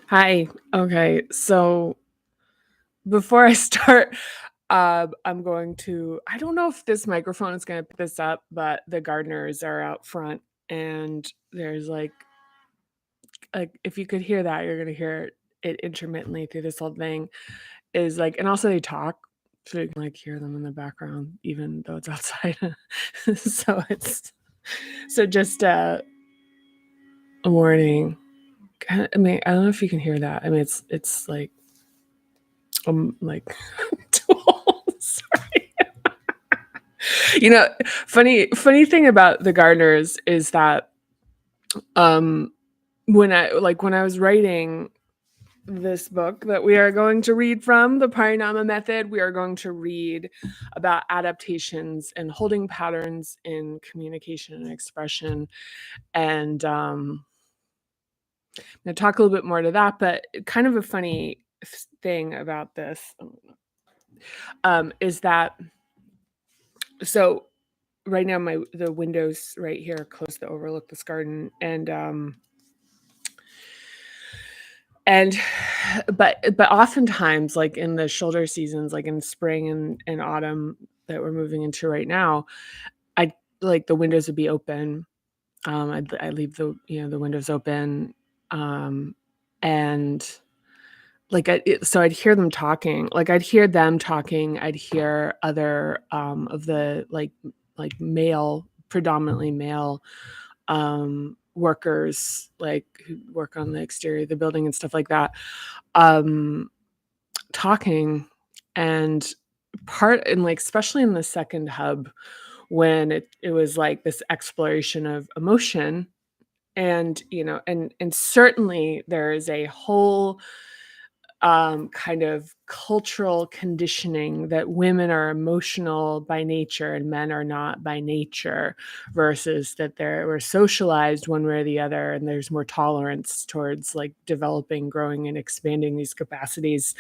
Hi. Okay. So before I start, I'm going to, I don't know if this microphone is going to pick this up, but the gardeners are out front and there's like, if you could hear that, you're going to hear it intermittently through this whole thing is like, and also they talk. So you can like hear them in the background, even though it's outside. so it's, so just a warning. I mean, I don't know if you can hear that. I mean, it's like sorry. You know, funny thing about the gardeners is that um when I was writing this book that we are going to read from the Parinama Method, we are going to read about adaptations and holding patterns in communication and expression. And I'm going to talk a little bit more to that, but kind of a funny thing about this is that so right now the windows right here are close to overlook this garden and but oftentimes like in the shoulder seasons like in spring and autumn that we're moving into right now, I like the windows would be open. I leave the windows open, and so I'd hear them talking. Like I'd hear them talking. I'd hear other of the like male, predominantly male workers like who work on the exterior of the building and stuff like that, um, talking. And like especially in the second hub when it was like this exploration of emotion, and and certainly there is a whole kind of cultural conditioning that women are emotional by nature and men are not by nature, versus that we're socialized one way or the other, and there's more tolerance towards like developing, growing, and expanding these capacities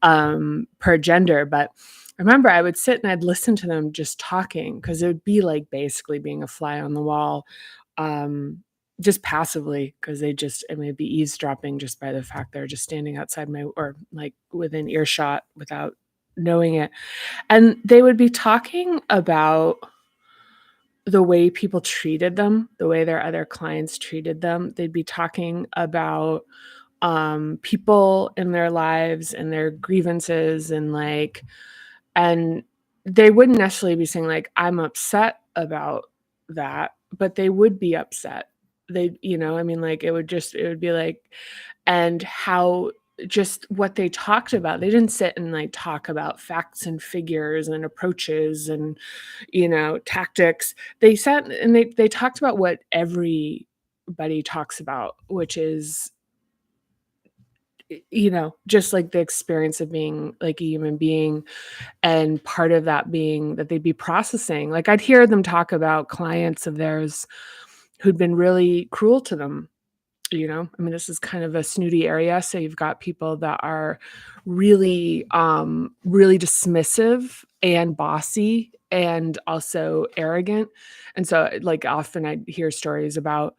per gender. But I remember I would sit and I'd listen to them just talking because it would be like basically being a fly on the wall. Um, just passively, because I mean, it'd be eavesdropping just by the fact they're just standing outside or like within earshot without knowing it. And they would be talking about the way people treated them, the way their other clients treated them. They'd be talking about people in their lives and their grievances, and they wouldn't necessarily be saying like, I'm upset about that, but they would be upset. I mean, like it would be like, and how just what they talked about. They didn't sit and like talk about facts and figures and approaches and, tactics. They sat and they talked about what everybody talks about, which is, just like the experience of being like a human being, and part of that being that they'd be processing. Like I'd hear them talk about clients of theirs who'd been really cruel to them. I mean, this is kind of a snooty area, so you've got people that are really dismissive and bossy and also arrogant. And so like often I'd hear stories about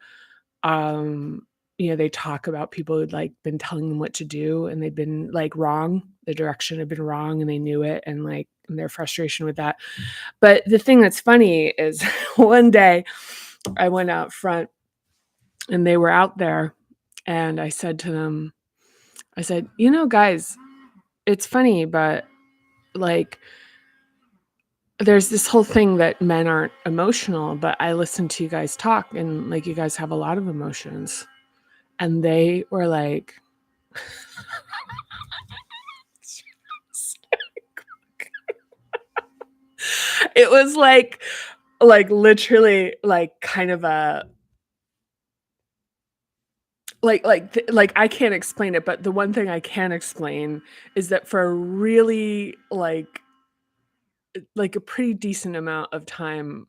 um they talk about people who'd like been telling them what to do and they'd been like wrong, the direction had been wrong, and they knew it, and like and their frustration with that. But the thing that's funny is one day I went out front and they were out there, and I said to them, I said, guys, it's funny, but like there's this whole thing that men aren't emotional, but I listen to you guys talk and like you guys have a lot of emotions. And they were like, it was like literally like kind of a like I can't explain it, but the one thing I can explain is that for a really like a pretty decent amount of time,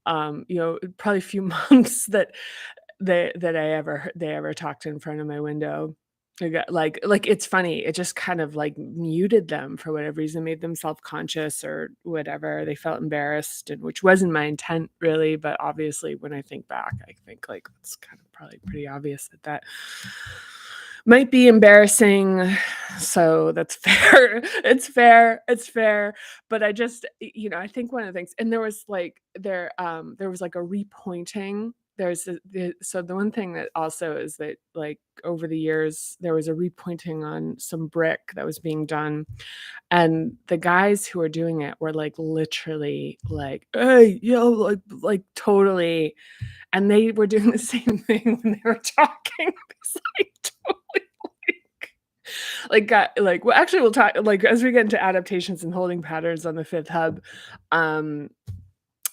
probably a few months, that they ever talked in front of my window. I got like it's funny. It just kind of like muted them for whatever reason, made them self-conscious or whatever. They felt embarrassed, and which wasn't my intent really, but obviously when I think back, I think like it's kind of probably pretty obvious that Might be embarrassing, so that's fair. It's fair, it's fair, but I just I think one of the things and there was, like, a repointing. There's the one thing that also is that, like, over the years, there was a repointing on some brick that was being done, and the guys who were doing it were, like, literally like, "Hey, yo," totally and they were doing the same thing when they were talking. It's like, totally got well, actually, we'll talk as we get into adaptations and holding patterns on the 5th hub, um,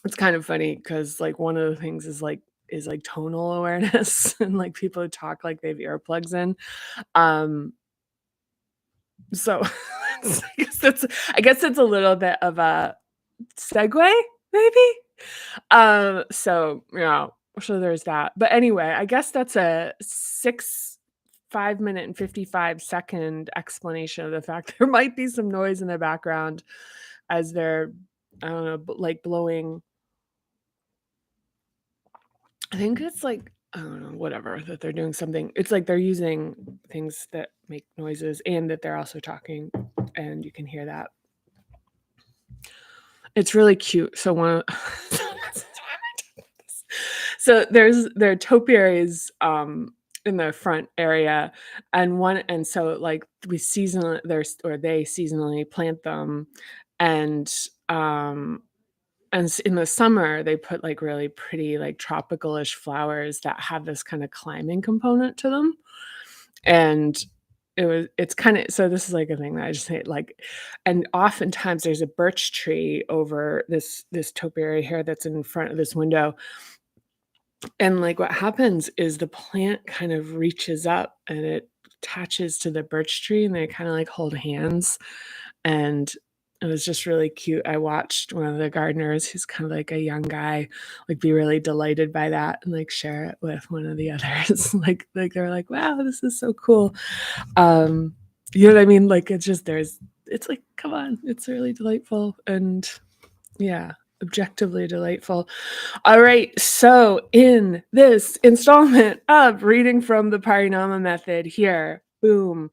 it's kind of funny because one of the things is tonal awareness and, people who talk like they have earplugs in, um, so I guess it's a little bit of a segue, maybe? So there's that. But anyway, I guess that's a 5 minute and 55-second explanation of the fact there might be some noise in the background as they're, I don't know, blowing. I think it's I don't know, whatever, that they're doing something. It's like they're using things that make noises and that they're also talking, and you can hear that. It's really cute. So one of so there are topiaries, in the front area, and so, we seasonally there's or they seasonally plant them, and, in the summer, they put, really pretty, tropical-ish flowers that have this kinda climbing component to them, and it's kinda so this is, a thing that I just say, and oftentimes there's a birch tree over this topiary here that's in front of this window, and, what happens is the plant kind of reaches up and it attaches to the birch tree, and they kinda, hold hands, and it was just really cute. I watched one of the gardeners who's kind of a young guy, be really delighted by that and, share it with one of the others. They were like, "Wow, this is so cool." Um, you know what I mean? It's just it's come on, it's really delightful and yeah, objectively delightful. All right, so in this installment of reading from the Parinama method here, boom,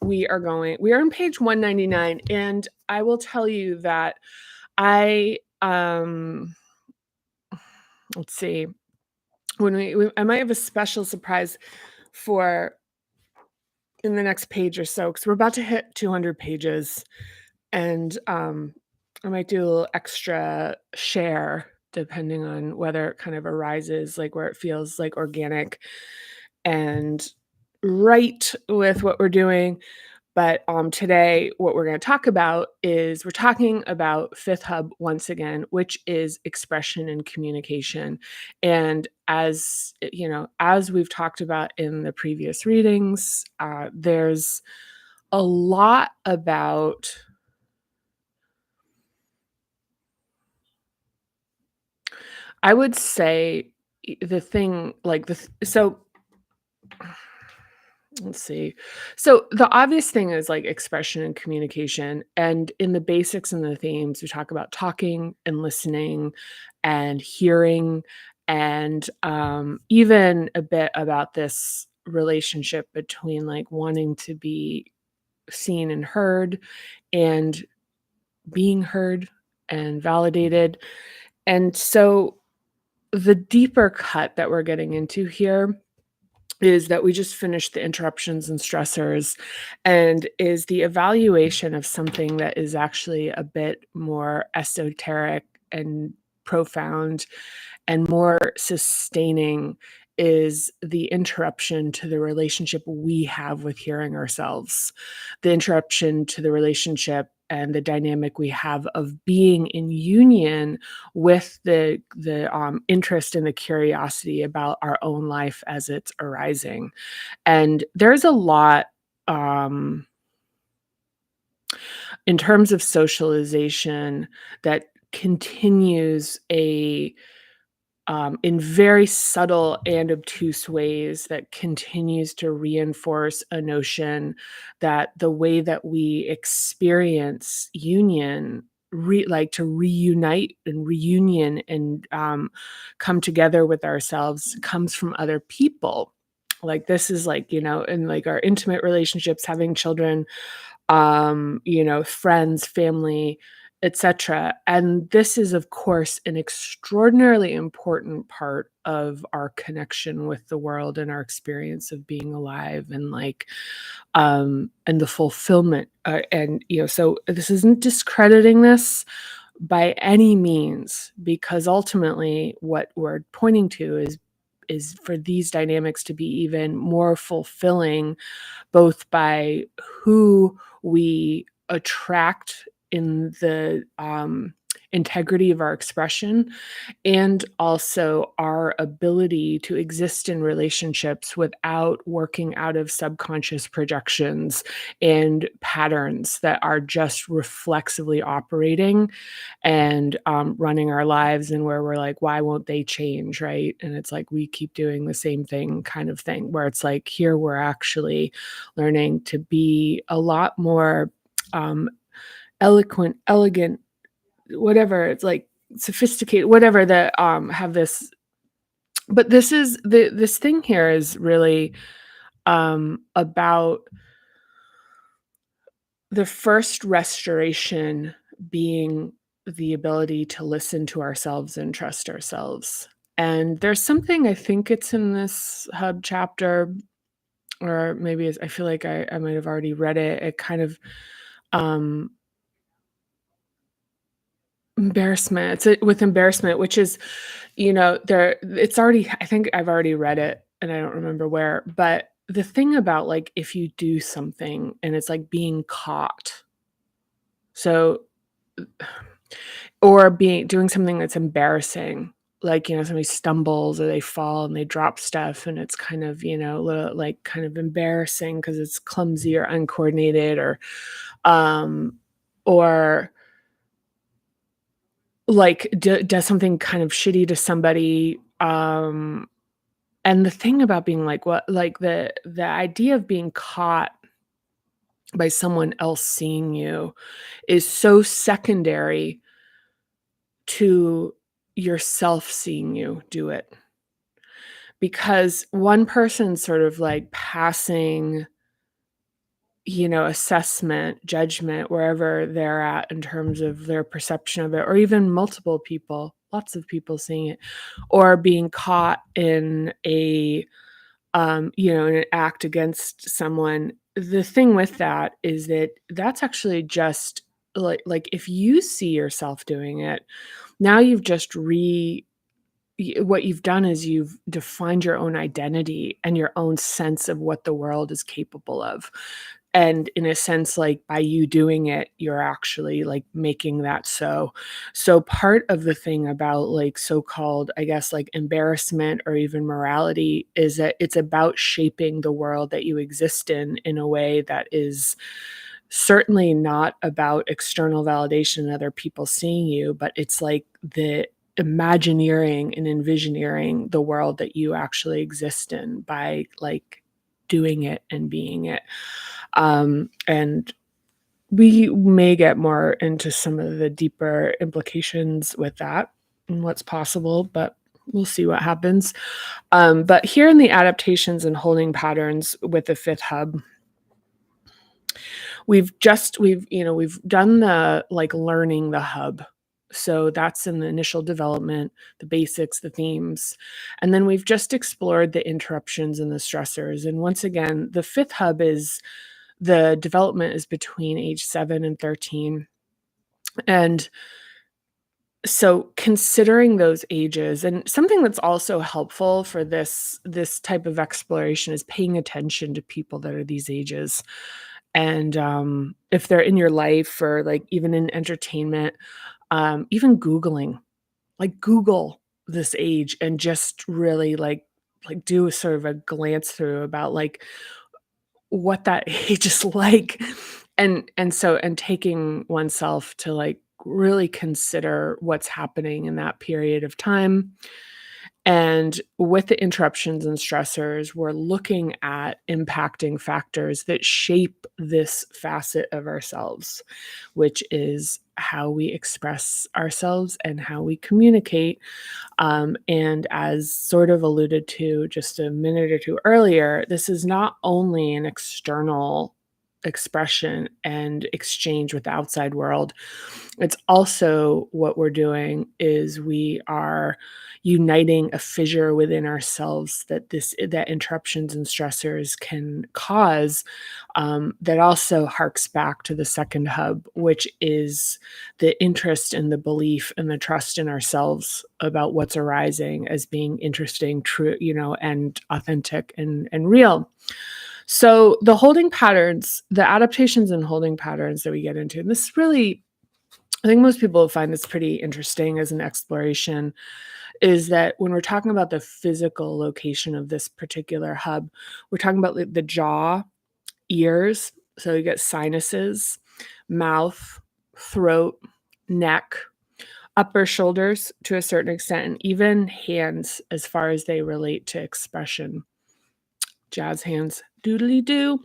we are on page 199, and I will tell you that I, let's see, when I might have a special surprise for in the next page or so, because we're about to hit 200 pages, and, I might do a little extra share depending on whether it kind of arises, where it feels, organic and right with what we're doing. But, today, what we're gonna talk about is we're talking about 5th hub once again, which is expression and communication. And as we've talked about in the previous readings, there's a lot about I would say the thing like the th so let's see. So the obvious thing is expression and communication. And in the basics and the themes, we talk about talking and listening and hearing and even a bit about this relationship between wanting to be seen and heard and being heard and validated. And so the deeper cut that we're getting into here is that we just finished the interruptions and stressors and is the evaluation of something that is actually a bit more esoteric and profound and more sustaining is the interruption to the relationship we have with hearing ourselves, the interruption to the relationship and the dynamic we have of being in union with the interest and the curiosity about our own life as it's arising. And there's a lot um, in terms of socialization that continues in very subtle and obtuse ways that continues to reinforce a notion that the way that we experience union to reunite and reunion and come together with ourselves comes from other people, Like, this is like, in like our intimate relationships, having children, friends, family, etc. And this is, of course, an extraordinarily important part of our connection with the world and our experience of being alive, and like, and the fulfillment. And so this isn't discrediting this by any means, because ultimately what we're pointing to is for these dynamics to be even more fulfilling, both by who we attract in the integrity of our expression, and also our ability to exist in relationships without working out of subconscious projections and patterns that are just reflexively operating and running our lives, and where we're like, why won't they change, right? And it's like we keep doing the same thing, kind of thing, where it's like, here we're actually learning to be a lot more um, eloquent, elegant, whatever. It's like sophisticated, whatever, that have this. But this thing here is really about the first restoration being the ability to listen to ourselves and trust ourselves. And there's something, I think it's in this hub chapter, or maybe I feel like I might have already read it. It kind of um embarrassment. With embarrassment, which is, there, it's already, I think I've already read it and I don't remember where, but the thing about, like, if you do something and it's like being caught. So, or being doing something that's embarrassing, like, somebody stumbles or they fall and they drop stuff, and it's kind of, like, kind of embarrassing because it's clumsy or uncoordinated, um or like does something kind of shitty to somebody. And the thing about being like, what, like, the idea of being caught by someone else seeing you is so secondary to yourself seeing you do it, because one person's sort of like passing, assessment, judgment, wherever they're at in terms of their perception of it, or even multiple people, lots of people seeing it, or being caught in in an act against someone. The thing with that is that that's actually just like if you see yourself doing it, now you've just what you've done is you've defined your own identity and your own sense of what the world is capable of. And in a sense, like, by you doing it, you're actually like making that so. So part of the thing about, like, so-called, I guess, like, embarrassment or even morality is that it's about shaping the world that you exist in a way that is certainly not about external validation and other people seeing you, but it's like the imagineering and envisioneering the world that you actually exist in by, like, doing it and being it. And we may get more into some of the deeper implications with that and what's possible, but we'll see what happens. But here in the adaptations and holding patterns with the fifth hub, we've done the, like, learning the hub. So that's in the initial development, the basics, the themes. And then we've just explored the interruptions and the stressors. And once again, the fifth hub is the development is between age 7 and 13. And so considering those ages, and something that's also helpful for this type of exploration is paying attention to people that are these ages. And if they're in your life, or like even in entertainment, even Googling, like, Google this age and just really like do a sort of a glance through about, like, what that age is like. And taking oneself to, like, really consider what's happening in that period of time. And with the interruptions and stressors, we're looking at impacting factors that shape this facet of ourselves, which is how we express ourselves and how we communicate. And as sort of alluded to just a minute or two earlier, this is not only an external expression and exchange with the outside world, it's also what we're doing is we are uniting a fissure within ourselves that interruptions and stressors can cause, that also harks back to the second hub, which is the interest and the belief and the trust in ourselves about what's arising as being interesting, true, and authentic and real. So the holding patterns, the adaptations and holding patterns that we get into, and this really, I think most people find this pretty interesting as an exploration, is that when we're talking about the physical location of this particular hub, we're talking about the jaw, ears, so you get sinuses, mouth, throat, neck, upper shoulders to a certain extent, and even hands as far as they relate to expression. Jazz hands, doodly doo.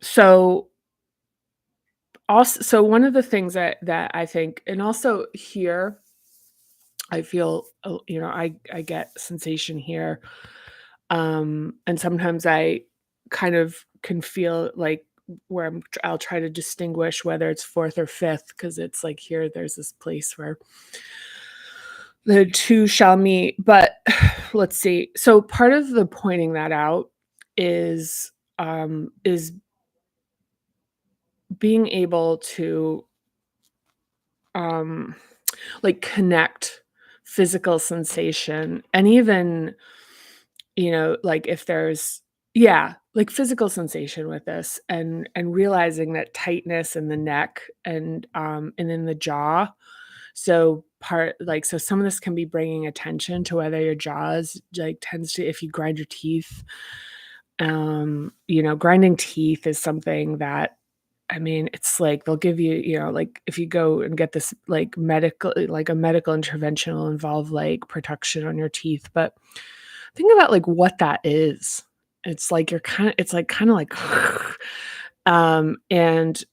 So also, one of the things that I think, and also here, I feel, I get sensation here, and sometimes I kind of can feel like where I'll try to distinguish whether it's fourth or fifth because it's like here, there's this place where the two shall meet. But let's see. So part of the pointing that out is being able to um like connect physical sensation and even, like if there's, yeah, like physical sensation with this and realizing that tightness in the neck and in the jaw. So so some of this can be bringing attention to whether your jaws like tends to, if you grind your teeth, grinding teeth is something that, I mean, it's like they'll give you, like if you go and get this like a medical intervention will involve like protection on your teeth. But think about like what that is. It's like kind of like, and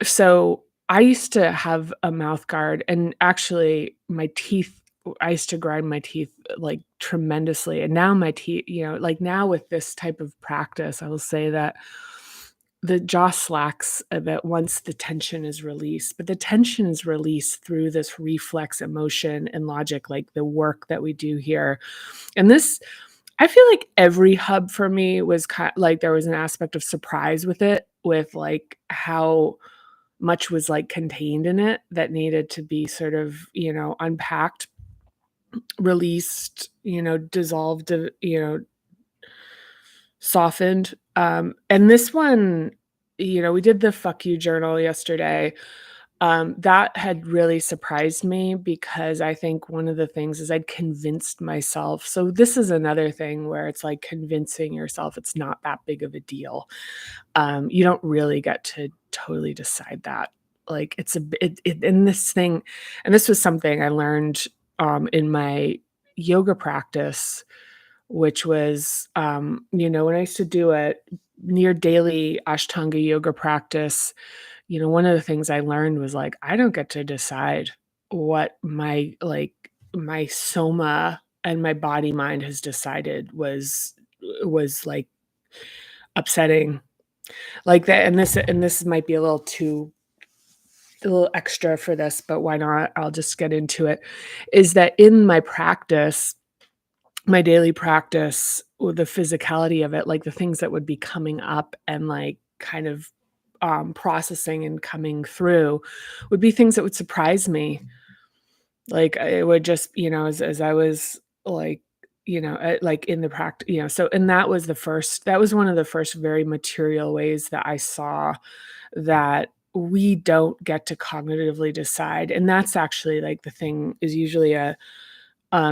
so I used to have a mouth guard, and actually my teeth, I used to grind my teeth like tremendously. And now my teeth, like now with this type of practice, I will say that the jaw slacks a bit once the tension is released, but the tension is released through this reflex emotion and logic, like the work that we do here. And this, I feel like every hub for me was like there was an aspect of surprise with it, with like how much was like contained in it that needed to be sort of, unpacked, released, dissolved, softened. And this one, we did the fuck you journal yesterday. That had really surprised me because I think one of the things is I'd convinced myself. So this is another thing where it's like convincing yourself it's not that big of a deal. You don't really get to totally decide that. Like it's in this thing, and this was something I learned in my yoga practice, which was, when I used to do a near daily Ashtanga yoga practice, one of the things I learned was like, I don't get to decide what my soma and my body mind has decided was like upsetting like that. And this might be a little extra for this, but why not? I'll just get into it. Is that in my practice, my daily practice, with the physicality of it, like the things that would be coming up and like kind of processing and coming through would be things that would surprise me. Like it would just, as I was like, like in the practice, so, and that was one of the first very material ways that I saw that we don't get to cognitively decide. And that's actually like the thing is usually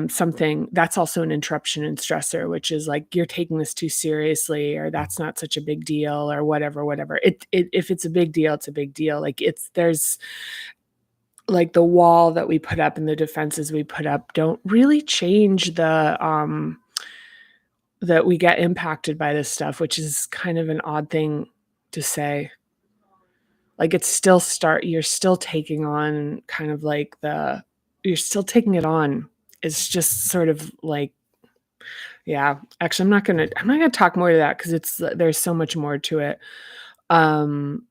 something that's also an interruption and stressor, which is like you're taking this too seriously, or that's not such a big deal, or whatever. If it's a big deal, it's a big deal. Like there's like the wall that we put up and the defenses we put up don't really change that we get impacted by this stuff, which is kind of an odd thing to say. like, it's still you're still taking on kind of like you're still taking it on. It's just sort of like, yeah, actually, I'm not gonna talk more to that because there's so much more to it, um,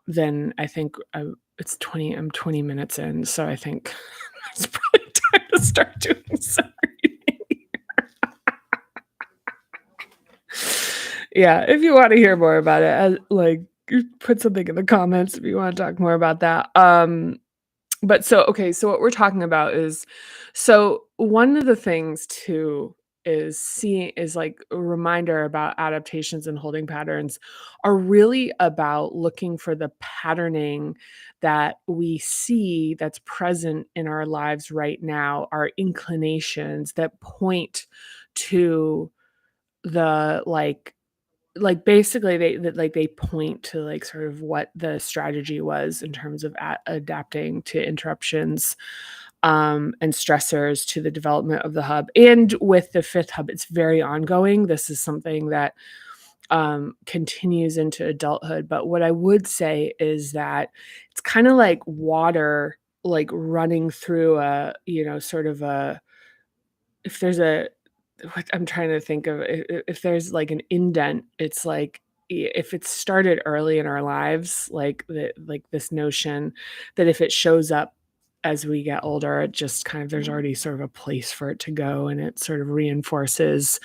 than I think, I'm 20 minutes in, so I think it's probably time to start doing some reading. Yeah, if you wanna hear more about it, like, you put something in the comments if you wanna talk more about that. But okay, so what we're talking about is, so one of the things too is like a reminder about adaptations and holding patterns are really about looking for the patterning that we see that's present in our lives right now, our inclinations that point to the basically they point to like sort of what the strategy was in terms of adapting to interruptions, and stressors to the development of the hub. And with the fifth hub, it's very ongoing. This is something that continues into adulthood. But what I would say is that it's kind of like water, like running through sort of if there's a what I'm trying to think of, if there's like an indent, it's like, if it started early in our lives, like this notion that if it shows up as we get older, it just kind of, there's already sort of a place for it to go, and it sort of reinforces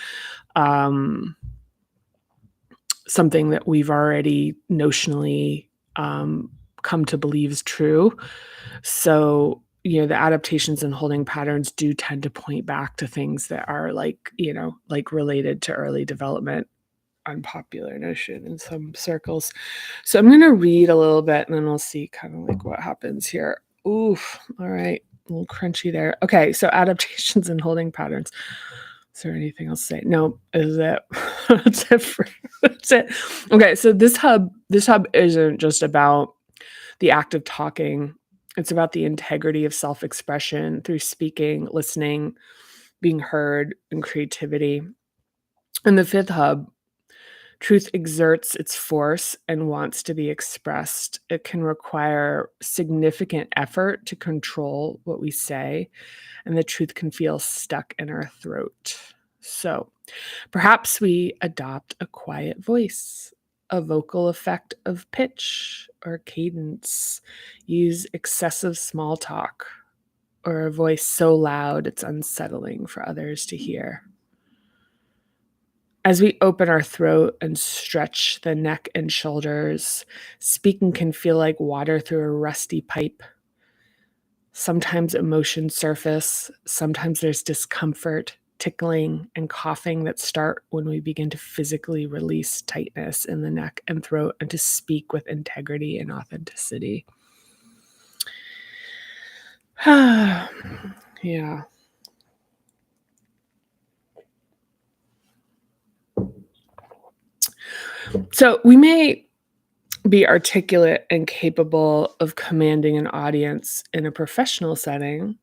um, something that we've already notionally come to believe is true. So, the adaptations and holding patterns do tend to point back to things that are like, like related to early development, unpopular notion in some circles. So I'm going to read a little bit and then we'll see kind of like what happens here. Oof. All right. A little crunchy there. Okay. So adaptations and holding patterns. Is there anything else to say? No, is it? That's it. That's it. Okay. So this hub isn't just about the act of talking. It's about the integrity of self-expression through speaking, listening, being heard, and creativity. In the fifth hub, truth exerts its force and wants to be expressed. It can require significant effort to control what we say, and the truth can feel stuck in our throat. So, perhaps we adopt a quiet voice, a vocal effect of pitch or cadence, use excessive small talk, or a voice so loud it's unsettling for others to hear. As we open our throat and stretch the neck and shoulders, speaking can feel like water through a rusty pipe. Sometimes emotions surface, sometimes there's discomfort, tickling, and coughing that start when we begin to physically release tightness in the neck and throat and to speak with integrity and authenticity. Yeah. So we may be articulate and capable of commanding an audience in a professional setting,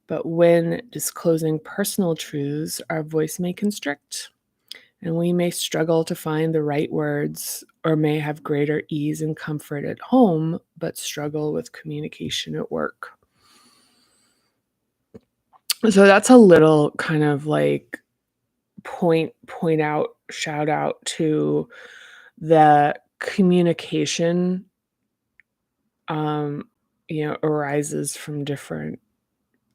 but when disclosing personal truths, our voice may constrict, and we may struggle to find the right words, or may have greater ease and comfort at home, but struggle with communication at work. So that's a little kind of like point out, shout out to the communication, um, arises from different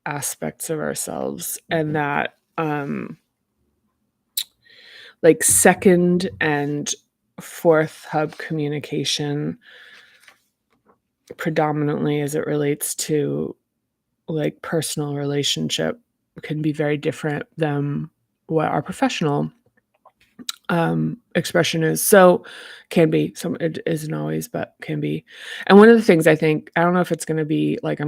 aspects of ourselves, and that like second and fourth hub communication, predominantly as it relates to like personal relationship, can be very different than what our professional expression is. So can be, some, it isn't always, but can be. And one of the things, I think, I don't know if it's going to be like,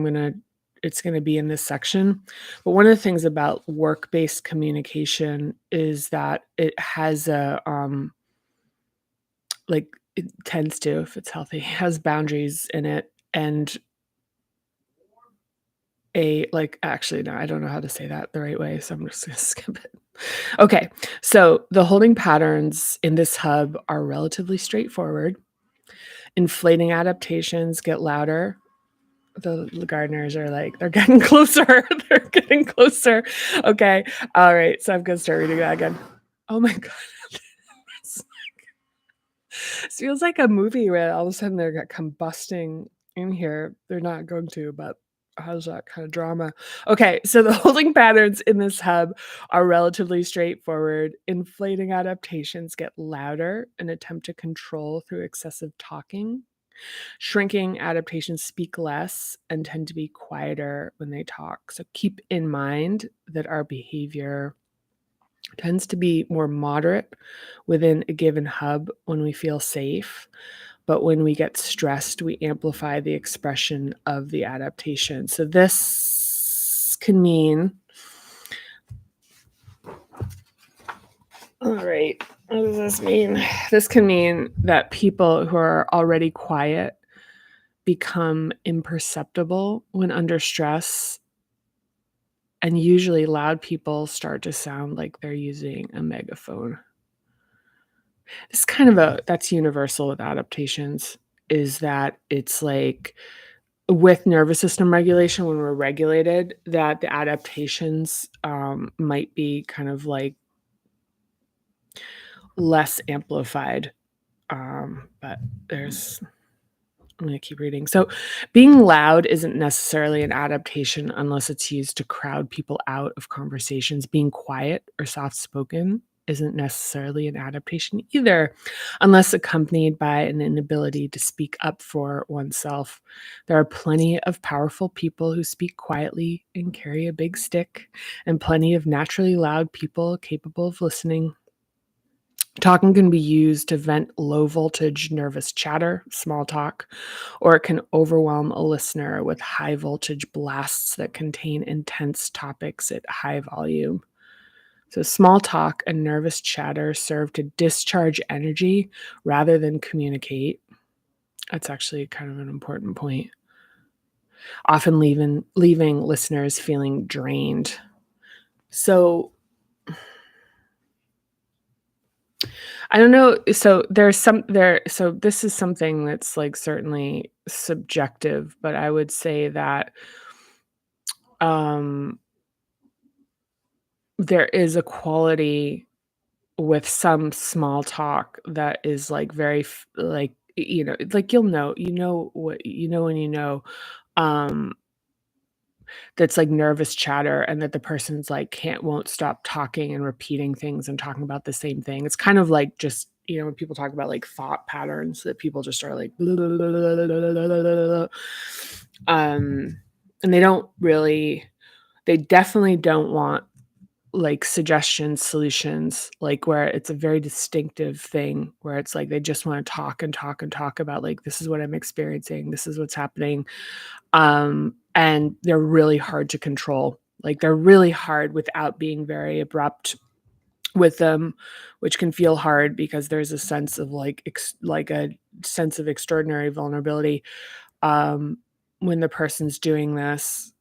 it's going to be in this section, but one of the things about work-based communication is that it has like, it tends to, if it's healthy, has boundaries in it, and actually, no, I don't know how to say that the right way, so I'm just gonna skip it. Okay, so the holding patterns in this hub are relatively straightforward, Inflating adaptations get louder. The gardeners are like, they're getting closer. They're getting closer. Okay. All right. So I'm going to start reading that again. Oh my God. This feels like a movie where all of a sudden they're combusting in here. They're not going to, but how's that kind of drama? Okay, so the holding patterns in this hub are relatively straightforward. Inflating adaptations get louder and attempt to control through excessive talking. Shrinking adaptations speak less and tend to be quieter when they talk. So keep in mind that our behavior tends to be more moderate within a given hub when we feel safe. But when we get stressed, we amplify the expression of the adaptation. So this can mean, all right, what does this mean? This can mean that people who are already quiet become imperceptible when under stress, and usually loud people start to sound like they're using a megaphone. It's kind of that's universal with adaptations, is that it's like with nervous system regulation, when we're regulated, that the adaptations might be kind of like less amplified. But there's I'm going to keep reading. So, being loud isn't necessarily an adaptation unless it's used to crowd people out of conversations. Being quiet or soft spoken isn't necessarily an adaptation either, unless accompanied by an inability to speak up for oneself. There are plenty of powerful people who speak quietly and carry a big stick, and plenty of naturally loud people capable of listening. Talking can be used to vent low voltage nervous chatter, small talk, or it can overwhelm a listener with high voltage blasts that contain intense topics at high volume. So, small talk and nervous chatter serve to discharge energy rather than communicate. That's actually kind of an important point. Often leaving listeners feeling drained. So, I don't know. So there's some there. So this is something that's like certainly subjective, but I would say that um, there is a quality with some small talk that is like very like like you know what you know when you know um that's like nervous chatter, and that the person's like won't stop talking and repeating things and talking about the same thing. It's kind of like just, when people talk about like thought patterns, that people just are like and they definitely don't want like suggestions, solutions, like where it's a very distinctive thing where it's like they just want to talk and talk and talk about like, this is what I'm experiencing, this is what's happening. And they're really hard to control. Like they're really hard without being very abrupt with them, which can feel hard because there's a sense of like like a sense of extraordinary vulnerability um, when the person's doing this.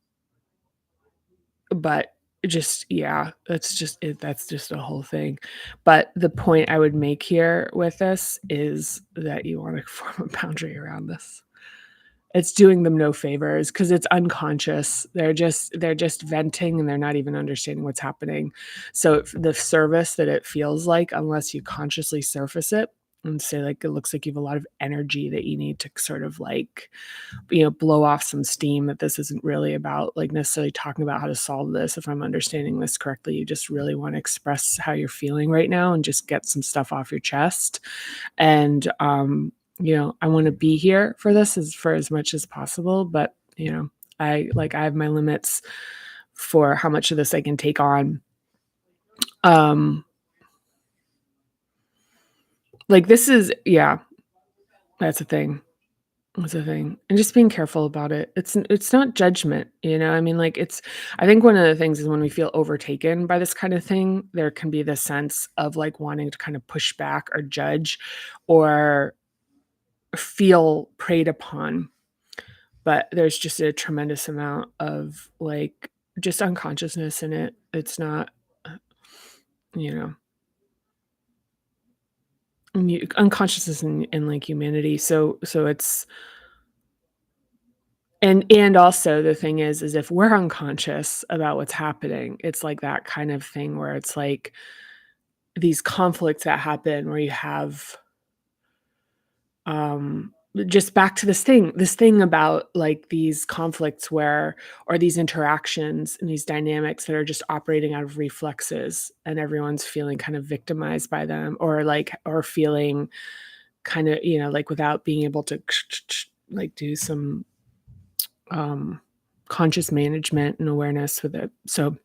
But just yeah, that's just a whole thing. But the point I would make here with this is that you want to form a boundary around this. It's doing them no favors because it's unconscious. They're just venting and they're not even understanding what's happening. So the service that it feels like, unless you consciously surface it and say like it looks like you have a lot of energy that you need to sort of like blow off some steam, that this isn't really about like necessarily talking about how to solve this. If I'm understanding this correctly, you just really want to express how you're feeling right now and just get some stuff off your chest. And I want to be here for this for as much as possible, but I have my limits for how much of this I can take on. um like this is yeah, that's a thing. That's a thing. And just being careful about it. It's not judgment, I mean, like, I think one of the things is when we feel overtaken by this kind of thing, there can be this sense of, like, wanting to kind of push back or judge or feel preyed upon. But there's just a tremendous amount of, like, just unconsciousness in it. It's not, you know unconsciousness and like humanity. So it's and also the thing is if we're unconscious about what's happening, it's like that kind of thing where it's like these conflicts that happen where you have just back to this thing about like these conflicts where or these interactions and these dynamics that are just operating out of reflexes and everyone's feeling kind of victimized by them or like or feeling kind of like without being able to like do some um conscious management and awareness with it. So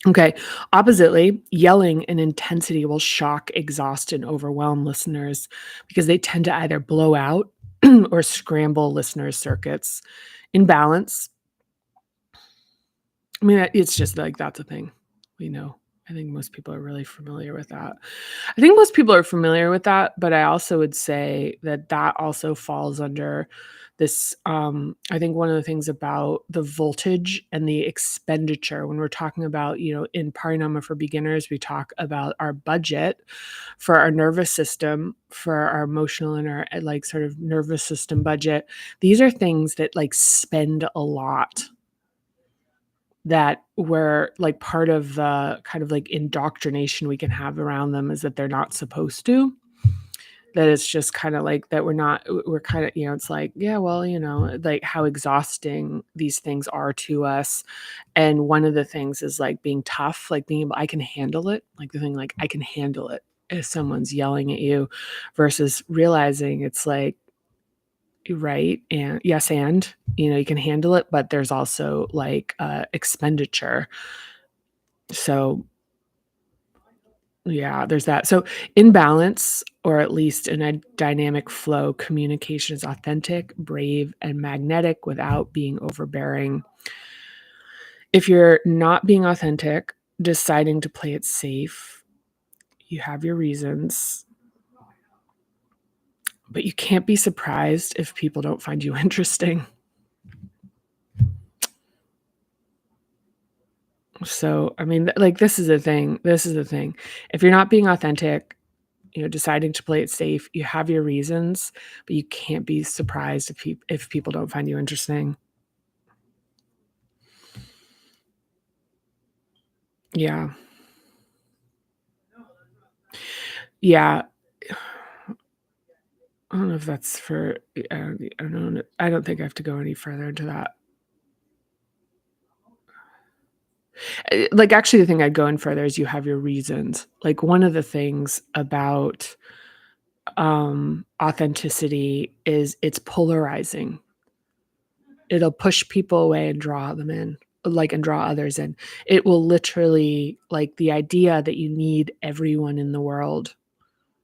okay. Oppositely, yelling and intensity will shock, exhaust, and overwhelm listeners because they tend to either blow out or scramble listeners' circuits. In balance, I mean, it's just like that's a thing. We know. I think most people are really familiar with that. I think most people are familiar with that, but I also would say that that also falls under this. I think one of the things about the voltage and the expenditure when we're talking about, in Parinama for beginners, we talk about our budget for our nervous system, for our emotional and our like sort of nervous system budget. These are things that like spend a lot that were like part of the kind of like indoctrination we can have around them is that they're not supposed to. That it's just kind of like that we're kind of, it's like, yeah, well, like how exhausting these things are to us. And one of the things is like being tough, like being able, I can handle it. Like the thing, like I can handle it if someone's yelling at you versus realizing it's like, right. And yes, and you can handle it, but there's also like expenditure. So yeah, there's that. So in balance, or at least in a dynamic flow, communication is authentic, brave, and magnetic without being overbearing. If you're not being authentic, deciding to play it safe, you have your reasons, but you can't be surprised if people don't find you interesting. So, I mean, like, this is the thing. This is the thing. If you're not being authentic, deciding to play it safe, you have your reasons, but you can't be surprised if people don't find you interesting. Yeah. Yeah. I don't know if that's for, I don't know. I don't think I have to go any further into that. Like, actually, the thing I'd go in further is you have your reasons. Like, one of the things about authenticity is it's polarizing. It'll push people away and draw them in, like, and draw others in. It will literally, like, the idea that you need everyone in the world.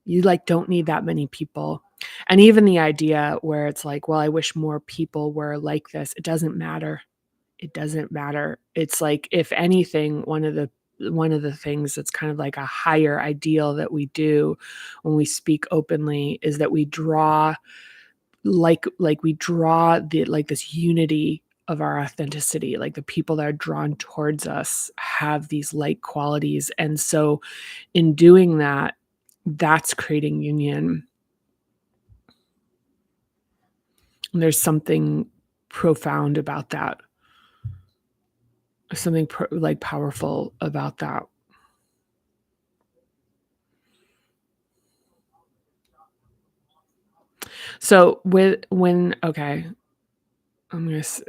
You, like, don't need that many people. And even the idea where it's like, well, I wish more people were like this. It doesn't matter. It doesn't matter. It's like, if anything, one of the things that's kind of like a higher ideal that we do when we speak openly is that we draw we draw the like this unity of our authenticity. Like the people that are drawn towards us have these like qualities. And so in doing that, that's creating union. And there's something profound about that. Something like powerful about that. So when okay,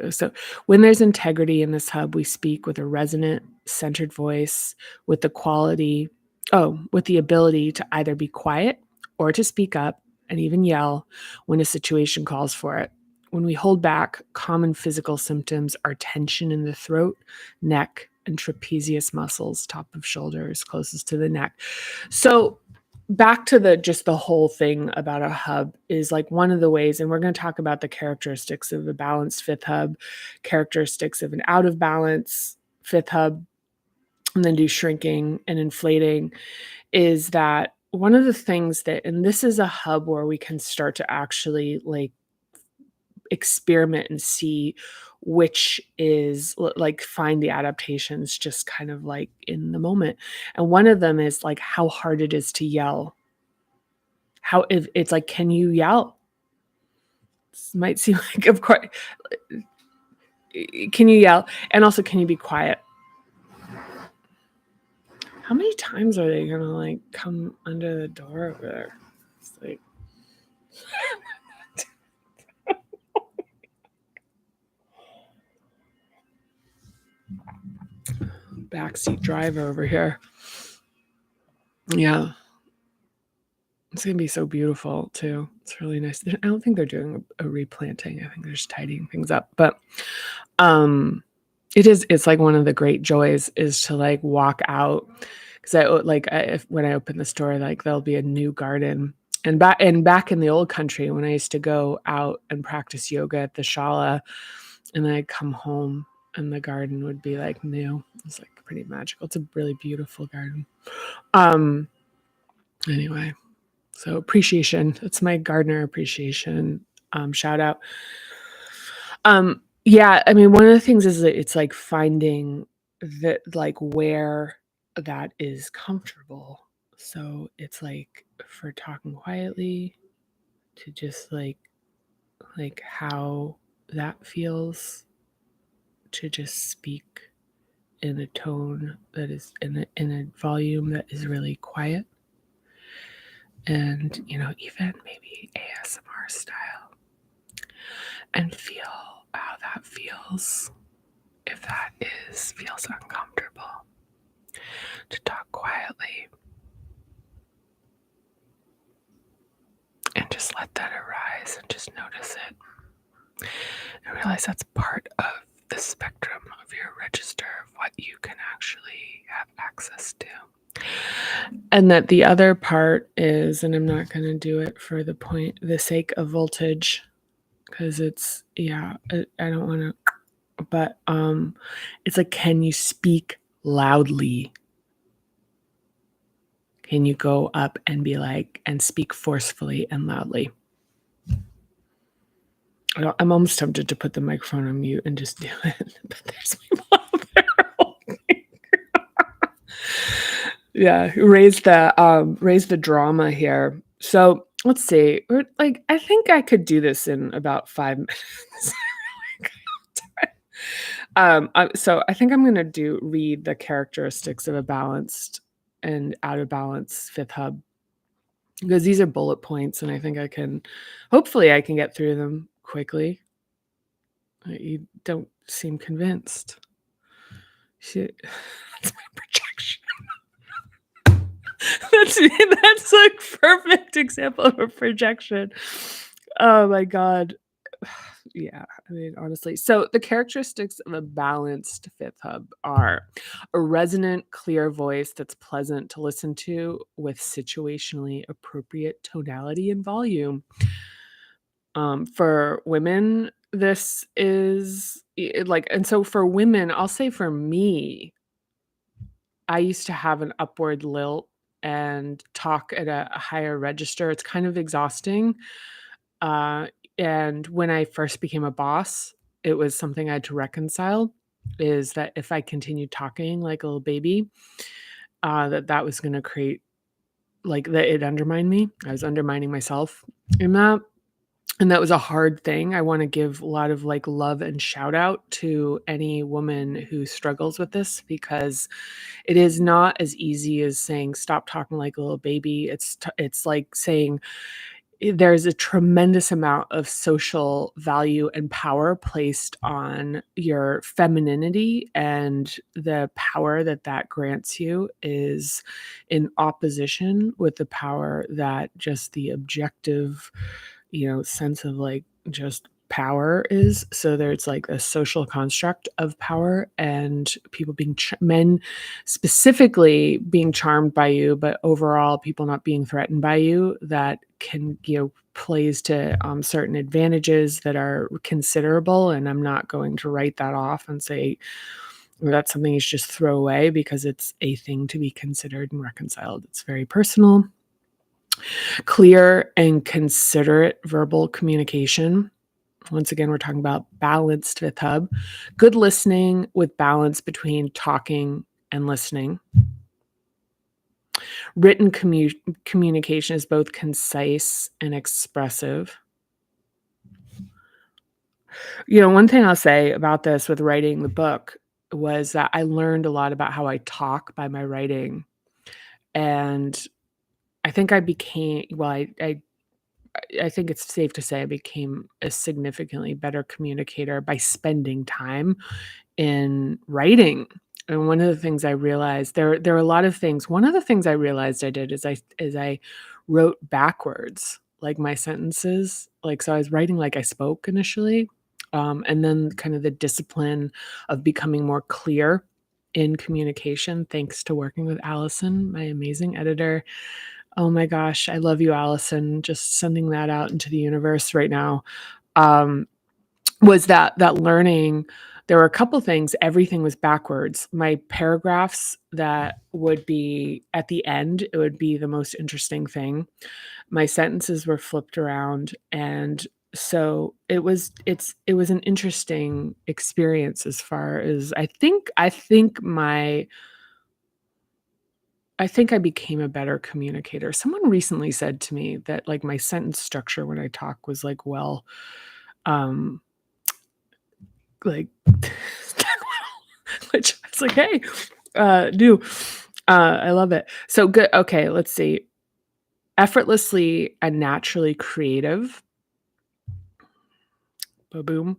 so when there's integrity in this hub, we speak with a resonant, centered voice, with with the ability to either be quiet or to speak up and even yell when a situation calls for it. When we hold back, common physical symptoms are tension in the throat, neck, and trapezius muscles, top of shoulders, closest to the neck. So back to the whole thing about a hub is like one of the ways, and we're going to talk about the characteristics of a balanced fifth hub, characteristics of an out of balance fifth hub, and then do shrinking and inflating, is that one of the things that, and this is a hub where we can start to actually like experiment and see which is like find the adaptations just kind of like in the moment. And one of them is like how hard it is to yell. How if it's like, can you yell? This might seem like, of course, can you yell? And also, can you be quiet? How many times are they gonna like come under the door over there? It's like backseat driver over here. Yeah. It's gonna be so beautiful too. It's really nice. I don't think they're doing a replanting. I think they're just tidying things up. But it's like one of the great joys is to like walk out, because when I open the store, like there'll be a new garden. And back in the old country, when I used to go out and practice yoga at the shala, and then I'd come home and the garden would be like new. It's like pretty magical. It's a really beautiful garden. Anyway, so appreciation. It's my gardener appreciation shout out. Yeah, I mean, one of the things is that it's like finding that like where that is comfortable. So it's like for talking quietly to just like how that feels to just speak in a tone that is in a volume that is really quiet, and even maybe ASMR style, and feel how that feels. If that feels uncomfortable, to talk quietly and just let that arise and just notice it and realize that's part of the spectrum of your register of what you can actually have access to. And that the other part is, and I'm not going to do it for the sake of voltage, because it's, I don't want to, but it's like, can you speak loudly? Can you go up and be like, and speak forcefully and loudly? I'm almost tempted to put the microphone on mute and just do it, but there's people out there. Yeah, raise the drama here. So let's see. I think I could do this in about 5 minutes. So I think I'm going to read the characteristics of a balanced and out of balance fifth hub, because these are bullet points, and I think hopefully I can get through them quickly. You don't seem convinced. That's my projection. That's a perfect example of a projection. Oh my God. Yeah, I mean, honestly. So the characteristics of a balanced fifth hub are a resonant, clear voice that's pleasant to listen to with situationally appropriate tonality and volume. For women, this is and so for women, I'll say for me, I used to have an upward lilt and talk at a higher register. It's kind of exhausting. Uh, and when I first became a boss, it was something I had to reconcile, is that if I continued talking like a little baby, that was going to create that it undermined me. I was undermining myself in that. And that was a hard thing. I want to give a lot of love and shout out to any woman who struggles with this, because it is not as easy as saying, stop talking like a little baby. It's like saying, there's a tremendous amount of social value and power placed on your femininity, and the power that grants you is in opposition with the power that just the objective, sense of just power is. So there's a social construct of power, and people men specifically being charmed by you, but overall people not being threatened by you, that can plays to certain advantages that are considerable. And I'm not going to write that off and say, well, that's something you should just throw away, because it's a thing to be considered and reconciled. It's very personal. Clear and considerate verbal communication. Once again, we're talking about balanced fifth hub. Good listening with balance between talking and listening. Written communication is both concise and expressive. One thing I'll say about this with writing the book was that I learned a lot about how I talk by my writing, and I think I became well, I think it's safe to say I became a significantly better communicator by spending time in writing. And one of the things I realized there are a lot of things. One of the things I realized I did is I wrote backwards, like, my sentences. Like, so I was writing like I spoke initially, and then kind of the discipline of becoming more clear in communication, thanks to working with Allison, my amazing editor. Oh my gosh, I love you, Allison. Just sending that out into the universe right now. Um, was that learning. There were a couple things. Everything was backwards. My paragraphs that would be at the end, it would be the most interesting thing. My sentences were flipped around, and so it was an interesting experience as far as I think I became a better communicator. Someone recently said to me that, like, my sentence structure when I talk was, like, well, um, like, which I was like, "Hey, do." I love it. So good. Okay, let's see. Effortlessly and naturally creative. Ba-boom.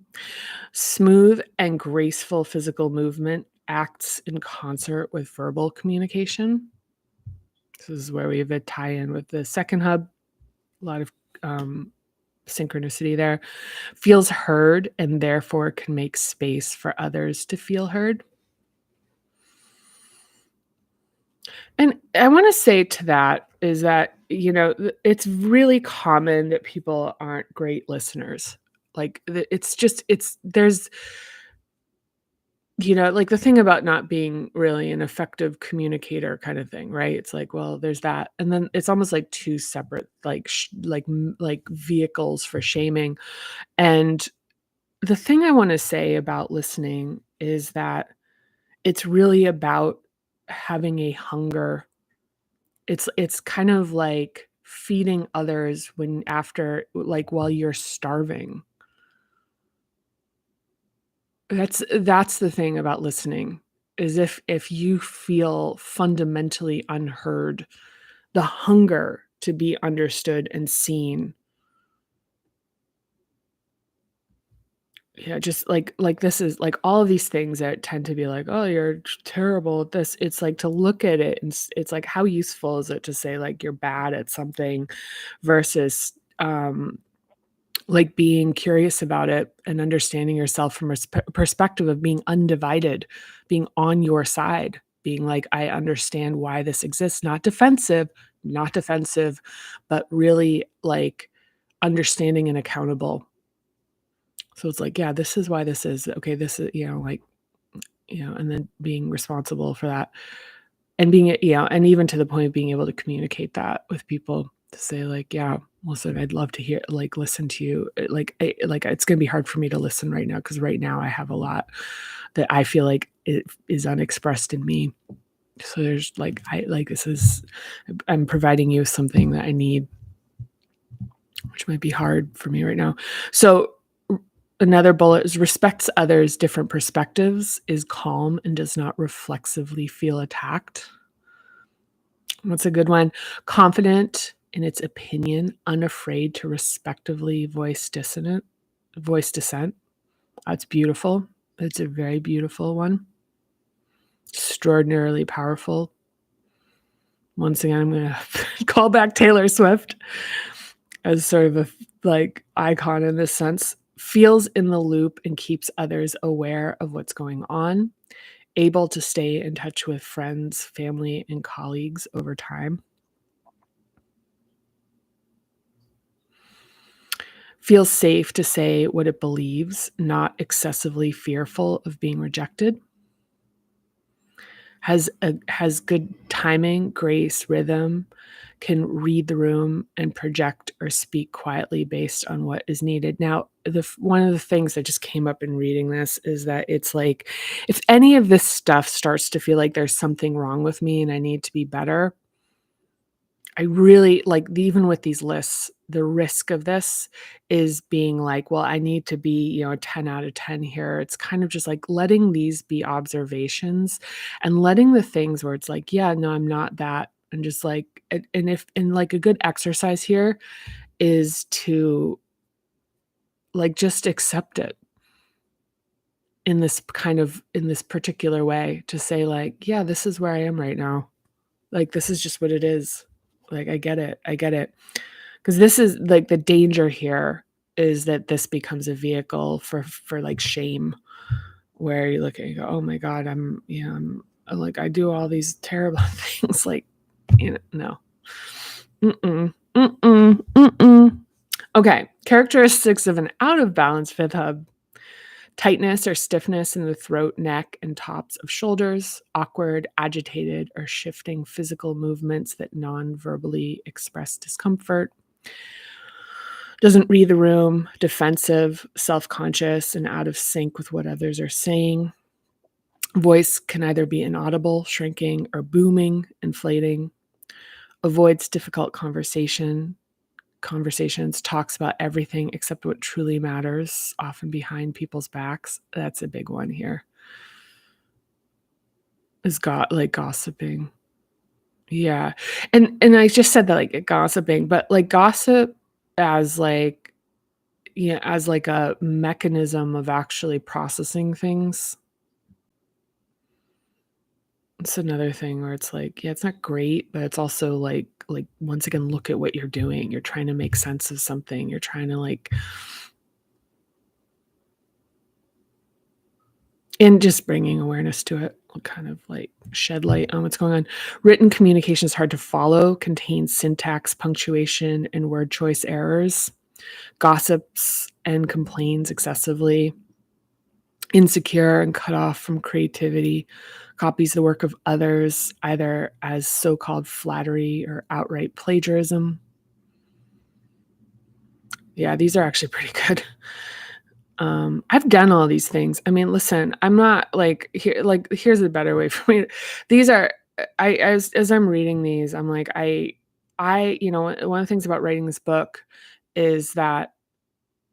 Smooth and graceful physical movement acts in concert with verbal communication. This is where we have a tie-in with the second hub. A lot of um, synchronicity there. Feels heard and therefore can make space for others to feel heard. And I want to say to that is that, it's really common that people aren't great listeners. Like, it's just, like, the thing about not being really an effective communicator kind of thing, right? It's like, well, there's that. And then it's almost like two separate, like, like vehicles for shaming. And the thing I want to say about listening is that it's really about having a hunger. It's kind of like feeding others when after like, while you're starving. That's the thing about listening, is if you feel fundamentally unheard, the hunger to be understood and seen. Yeah, just like this is like all of these things that tend to be like, "Oh, you're terrible at this." It's like to look at it and it's like, how useful is it to say like you're bad at something versus like being curious about it and understanding yourself from a perspective of being undivided, being on your side, being like, I understand why this exists, not defensive, but really like understanding and accountable. So it's like, yeah, this is why this is okay. This is, like, and then being responsible for that and being, and even to the point of being able to communicate that with people to say like, yeah, listen, I'd love to hear, like, listen to you. Like, it's going to be hard for me to listen right now, because right now I have a lot that I feel like it is unexpressed in me. So there's like, I'm providing you something that I need, which might be hard for me right now. So another bullet is respects others' different perspectives, is calm and does not reflexively feel attacked. That's a good one. Confident in its opinion, unafraid to respectively voice dissent. That's beautiful. It's a very beautiful one. Extraordinarily powerful. Once again, I'm going to call back Taylor Swift as sort of a like icon in this sense. Feels in the loop and keeps others aware of what's going on. Able to stay in touch with friends, family, and colleagues over time. Feels safe to say what it believes, not excessively fearful of being rejected. Has good timing, grace, rhythm, can read the room and project or speak quietly based on what is needed. Now, one of the things that just came up in reading this is that it's like, if any of this stuff starts to feel like there's something wrong with me and I need to be better, I really like even with these lists, the risk of this is being like, well, I need to be, a 10 out of 10 here. It's kind of just like letting these be observations and letting the things where it's like, yeah, no, I'm not that. And just like, and like a good exercise here is to like just accept it in this particular way to say like, yeah, this is where I am right now. Like, this is just what it is. Like, I get it. I get it. Because this is like the danger here is that this becomes a vehicle for like shame, where you look at it and go, oh my God, I'm like, I do all these terrible things. Like, no. Mm-mm. Mm-mm. Mm-mm. Okay. Characteristics of an out of balance fifth hub: tightness or stiffness in the throat, neck, and tops of shoulders, awkward, agitated, or shifting physical movements that non-verbally express discomfort, doesn't read the room, defensive, self-conscious, and out of sync with what others are saying. Voice can either be inaudible, shrinking, or booming, inflating. Avoids difficult conversations, talks about everything except what truly matters, often behind people's backs. That's a big one here. Is like gossiping. Yeah. And I just said that like gossiping, but like gossip as like as like a mechanism of actually processing things. It's another thing where it's like, yeah, it's not great, but it's also like once again, look at what you're doing. You're trying to make sense of something. You're trying to like and just bringing awareness to it will kind of like shed light on what's going on. Written communication is hard to follow, contains syntax, punctuation, and word choice errors, gossips and complains excessively, insecure and cut off from creativity, copies the work of others either as so-called flattery or outright plagiarism. Yeah, these are actually pretty good. I've done all these things. I mean, listen, I'm not like here. Like, here's a better way for me. These are I as I'm reading these, I'm like one of the things about writing this book is that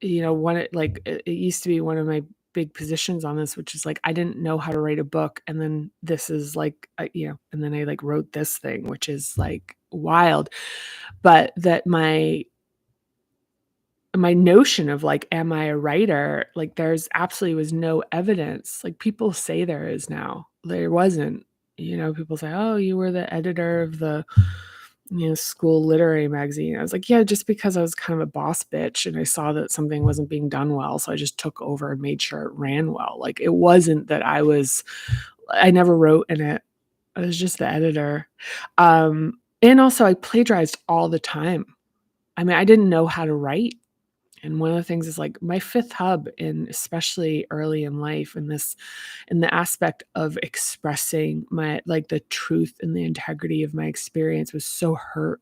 it used to be one of my big positions on this, which is like I didn't know how to write a book, and then this is like and then I like wrote this thing, which is like wild, but that my notion of like, am I a writer? Like there's absolutely was no evidence. Like people say there is now. There wasn't. People say, oh, you were the editor of the school literary magazine. I was like, yeah, just because I was kind of a boss bitch and I saw that something wasn't being done well. So I just took over and made sure it ran well. Like it wasn't that I never wrote in it. I was just the editor. And also I plagiarized all the time. I mean, I didn't know how to write. And one of the things is like my fifth hub in especially early in life in the aspect of expressing my like the truth and the integrity of my experience was so hurt.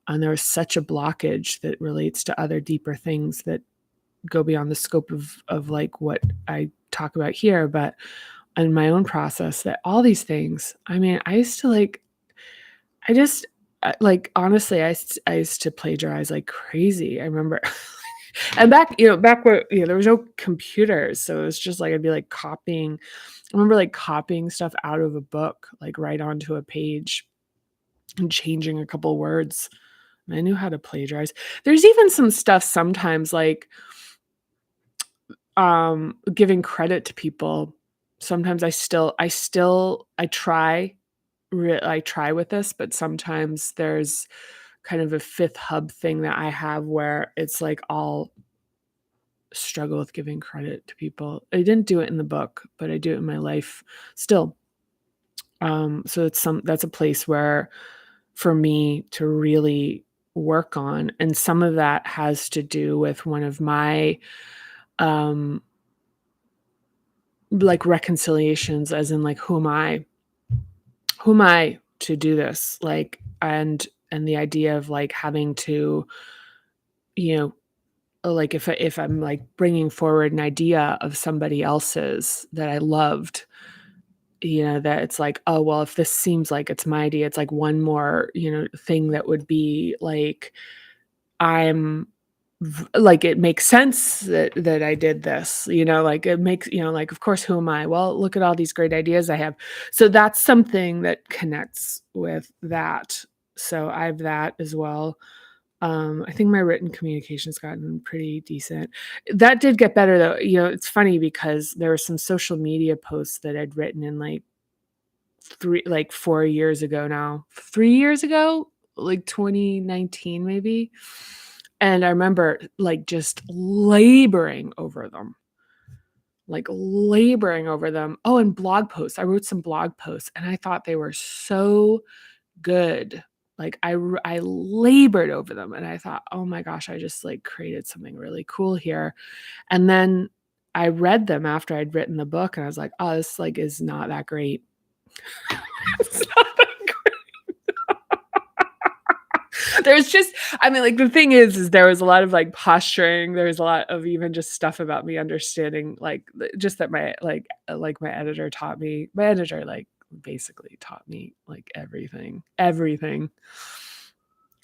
And there was such a blockage that relates to other deeper things that go beyond the scope of like what I talk about here, but in my own process that all these things, I mean, I used to like I just like honestly, I used to plagiarize like crazy. I remember and back where, there was no computers, so it was just like I'd be like copying. I remember like copying stuff out of a book, like right onto a page and changing a couple words. And I knew how to plagiarize. There's even some stuff sometimes like giving credit to people. Sometimes I try with this, but sometimes there's kind of a fifth hub thing that I have where it's like I'll struggle with giving credit to people. I didn't do it in the book, but I do it in my life still. So that's a place where for me to really work on. And some of that has to do with one of my um like reconciliations, as in like who am I to do this? Like and the idea of like having to, you know, like if I'm like bringing forward an idea of somebody else's that I loved, that it's like, "Oh, well, if this seems like it's my idea, it's like one more, thing that would be like I'm like, it makes sense that I did this, like, it makes like, of course, who am I? Well, look at all these great ideas I have. So that's something that connects with that. So I have that as well. I think my written communication's gotten pretty decent. That did get better, though. It's funny because there were some social media posts that I'd written in, 4 years ago now. 3 years ago? Like 2019 maybe? And I remember, just laboring over them. Oh, and blog posts. I wrote some blog posts, and I thought they were so good. I labored over them, and I thought, "Oh my gosh, I just, created something really cool here." And then I read them after I'd written the book, and I was like, "Oh, this, is not that great." It's not that There's just I mean, the thing is there was a lot of, posturing, there was a lot of even just stuff about me understanding, just that my editor taught me. My editor, basically taught me, everything, everything.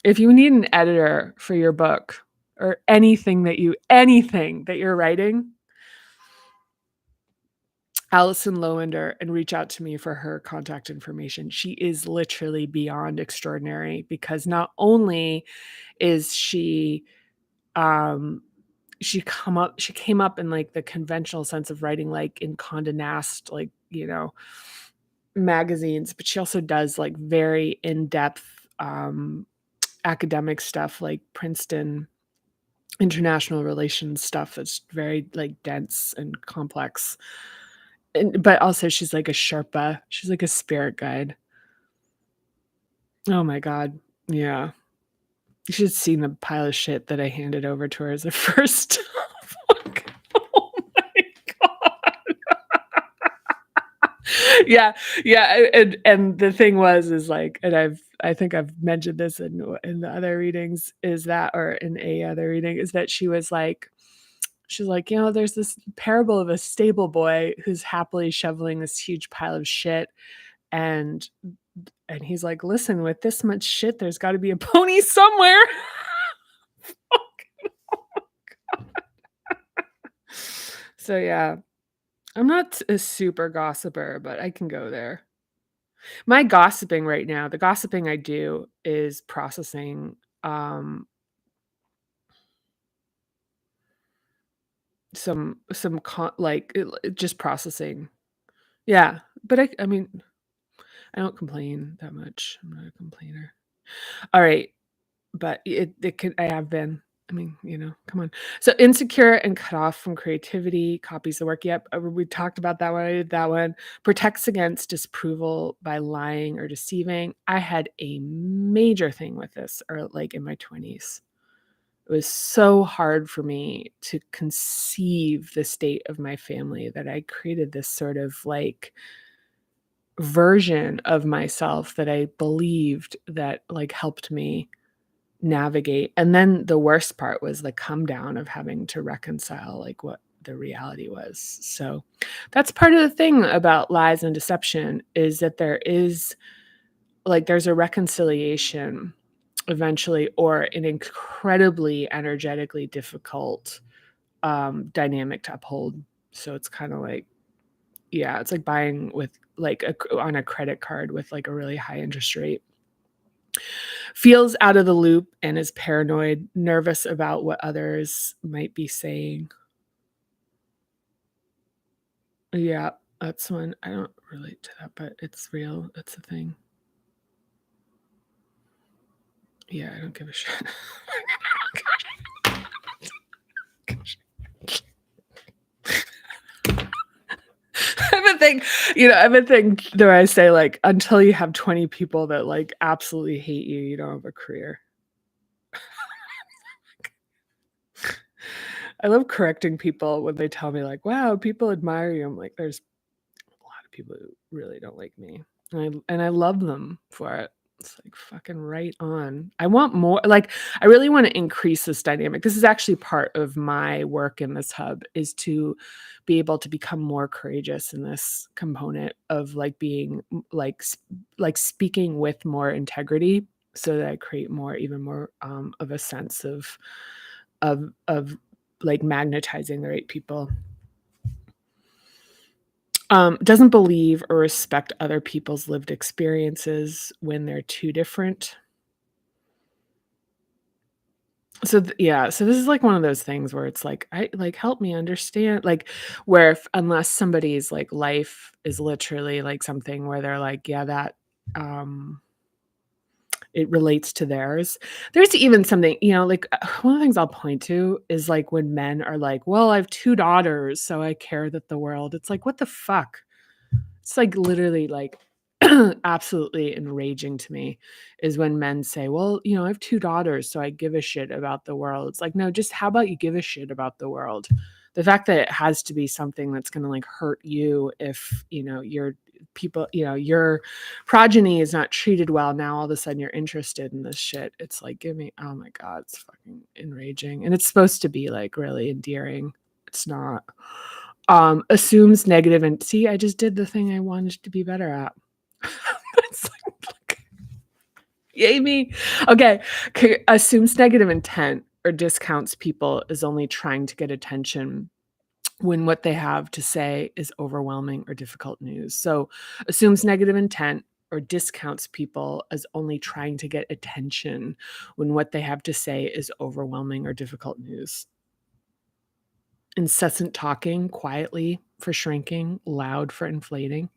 If you need an editor for your book or anything that you're writing, Allison Lowinder, and reach out to me for her contact information. She is literally beyond extraordinary because not only is um she came up in the conventional sense of writing in Condé Nast magazines, but she also does very in-depth academic stuff like Princeton international relations stuff that's very dense and complex. But also she's like a Sherpa. She's like a spirit guide. Oh my god. Yeah. You should have seen the pile of shit that I handed over to her as a first book. Oh my god. Yeah, yeah, and the thing is and I think I've mentioned this in the other readings is that or in a other reading, is that she's like, there's this parable of a stable boy who's happily shoveling this huge pile of shit, and he's like, "Listen, with this much shit, there's gotta be a pony somewhere." So, yeah, I'm not a super gossiper, but I can go there. My gossiping right now, the gossiping I do is processing, some just processing. Yeah, but I mean, I don't complain that much. I'm not a complainer. Alright. But it could I have been. I mean, come on. So insecure and cut off from creativity, copies the work. Yep, we talked about that one. I did that one. Protects against disapproval by lying or deceiving. I had a major thing with this, or in my 20s. It was so hard for me to conceive the state of my family that I created this sort of version of myself that I believed that helped me navigate. And then the worst part was the come down of having to reconcile what the reality was. So that's part of the thing about lies and deception, is that there's a reconciliation eventually, or an incredibly energetically difficult dynamic to uphold. So it's kind of yeah, it's like buying with on a credit card with a really high interest rate. Feels out of the loop and is paranoid, nervous about what others might be saying. Yeah, that's one. I don't relate to that, but it's real. It's a thing. Yeah, I don't give a shit. I've been thinking that I say until you have 20 people that absolutely hate you, you don't have a career. I love correcting people when they tell me wow, people admire you. I'm like, there's a lot of people who really don't like me. And I love them for it. It's like fucking right on. I want more, like, I really want to increase this dynamic. This is actually part of my work in this hub, is to be able to become more courageous in this component of like being like speaking with more integrity, so that I create more, even more of a sense of like magnetizing the right people. Doesn't believe or respect other people's lived experiences when they're too different. So yeah, so this is like one of those things where it's like, I like, help me understand, like, where if, unless somebody's like life is literally like something where they're like, yeah, that um it relates to theirs. There's even something, like, one of the things I'll point to is like when men are like, well, I have two daughters, so I care that the world. It's like, what the fuck? It's like literally like absolutely enraging to me is when men say, well, I have two daughters, so I give a shit about the world. It's like, no, just how about you give a shit about the world? The fact that it has to be something that's going to like hurt you if, your people, your progeny is not treated well. Now all of a sudden you're interested in this shit. It's like, give me, oh my God, it's fucking enraging. And it's supposed to be like really endearing. It's not. Assumes negative, and see, I just did the thing I wanted to be better at. It's like, yay me. Okay. Assumes negative intent or discounts people as only trying to get attention when what they have to say is overwhelming or difficult news. So assumes negative intent or discounts people as only trying to get attention when what they have to say is overwhelming or difficult news. Incessant talking, quietly for shrinking, loud for inflating.